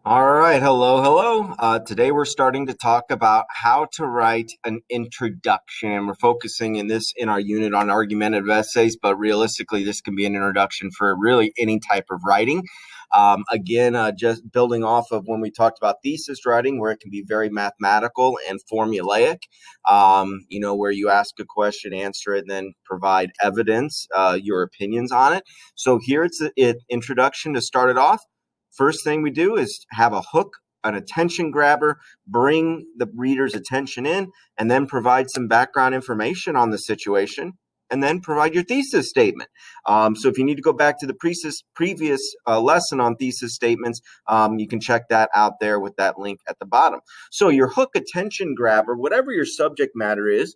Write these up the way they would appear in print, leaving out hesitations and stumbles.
All right, hello. Today we're starting to talk about how to write an introduction, and we're focusing in our unit on argumentative essays. But realistically, this can be an introduction for really any type of writing. Just building off of when we talked about thesis writing, where it can be very mathematical and formulaic. Where you ask a question, answer it, and then provide evidence, your opinions on it. So here it's an introduction to start it off. First thing we do is have a hook, an attention grabber, bring the reader's attention in, and then provide some background information on the situation, and then provide your thesis statement. So if you need to go back to the previous lesson on thesis statements, you can check that out there with that link at the bottom. So your hook, attention grabber, whatever your subject matter is,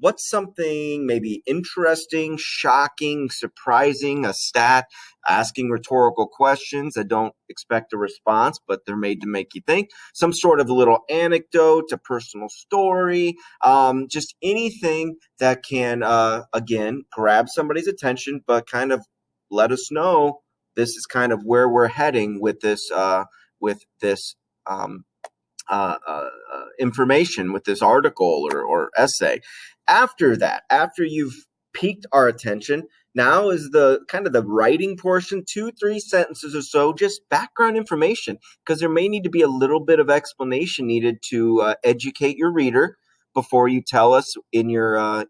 what's something maybe interesting, shocking, surprising, a stat, asking rhetorical questions that don't expect a response, but they're made to make you think, some sort of a little anecdote, a personal story, just anything that can, again, grab somebody's attention, but kind of let us know this is kind of where we're heading with this, um, information, with this article or essay. After that, after you've piqued our attention, now is the kind of the writing portion, 2-3 sentences or so, just background information, because there may need to be a little bit of explanation needed to educate your reader before you tell us in your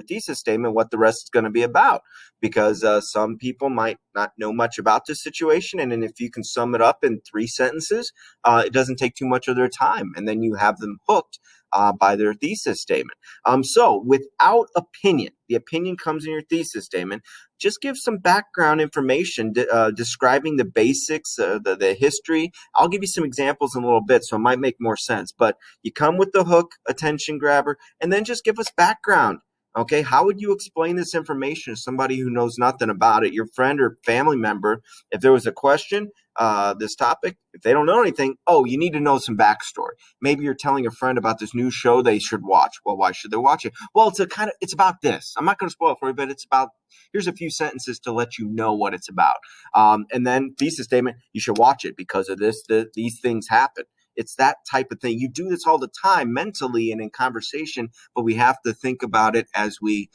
thesis statement what the rest is going to be about, because some people might not know much about this situation, and then if you can sum it up in 3 sentences, it doesn't take too much of their time, and then you have them hooked by their thesis statement. So without opinion, the opinion comes in your thesis statement. Just give some background information describing the basics, the history. I'll give you some examples in a little bit, so it might make more sense. But you come with the hook, attention grabber, and then just give us background. Okay, how would you explain this information to somebody who knows nothing about it, your friend or family member? If there was a question, this topic, if they don't know anything, you need to know some backstory. Maybe you're telling a friend about this new show they should watch. Well, why should they watch it? Well, it's about this. I'm not going to spoil it for you, but here's a few sentences to let you know what it's about. And then thesis statement, you should watch it because of this, these things happen. It's that type of thing. You do this all the time mentally and in conversation, but we have to think about it as we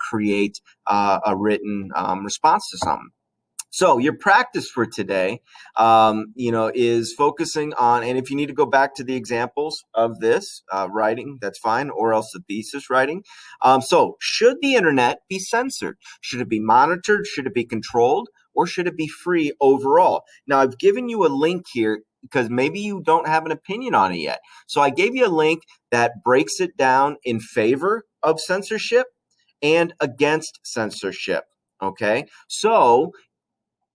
create a written response to something. So your practice for today, is focusing on, and if you need to go back to the examples of this writing, that's fine, or else the thesis writing. So should the internet be censored? Should it be monitored? Should it be controlled? Or should it be free overall? Now, I've given you a link here because maybe you don't have an opinion on it yet. So I gave you a link that breaks it down in favor of censorship and against censorship. Okay, so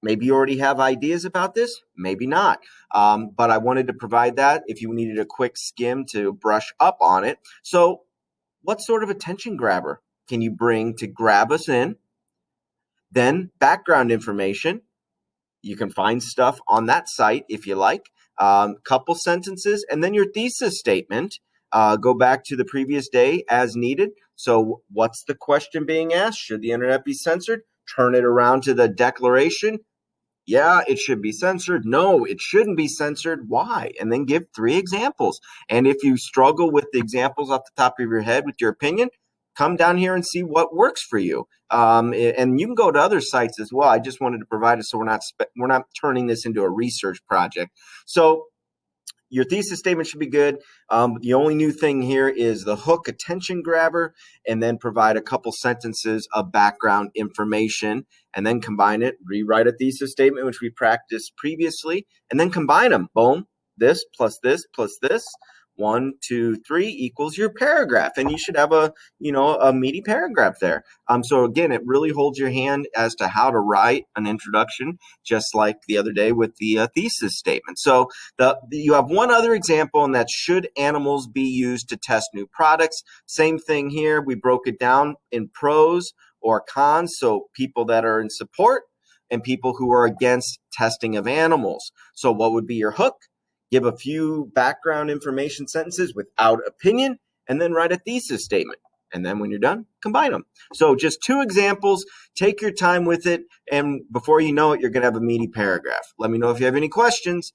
maybe you already have ideas about this, maybe not. But I wanted to provide that if you needed a quick skim to brush up on it. So what sort of attention grabber can you bring to grab us in? Then background information. You can find stuff on that site if you like. Couple sentences, and then your thesis statement. Go back to the previous day as needed. So what's the question being asked? Should the internet be censored? Turn it around to the declaration. Yeah, it should be censored. No, it shouldn't be censored. Why? And then give 3 examples. And if you struggle with the examples off the top of your head with your opinion, come down here and see what works for you. And you can go to other sites as well. I just wanted to provide it so we're not turning this into a research project. So your thesis statement should be good. The only new thing here is the hook, attention grabber, and then provide a couple sentences of background information, and then combine it, rewrite a thesis statement, which we practiced previously, and then combine them. Boom, this plus this plus this. 1, 2, 3 equals your paragraph, and you should have a meaty paragraph there. So again, it really holds your hand as to how to write an introduction, just like the other day with the thesis statement. So you have one other example, and that's should animals be used to test new products? Same thing here. We broke it down in pros or cons, so people that are in support and people who are against testing of animals. So what would be your hook? Give a few background information sentences without opinion, and then write a thesis statement. And then when you're done, combine them. So just 2 examples, take your time with it, and before you know it, you're going to have a meaty paragraph. Let me know if you have any questions.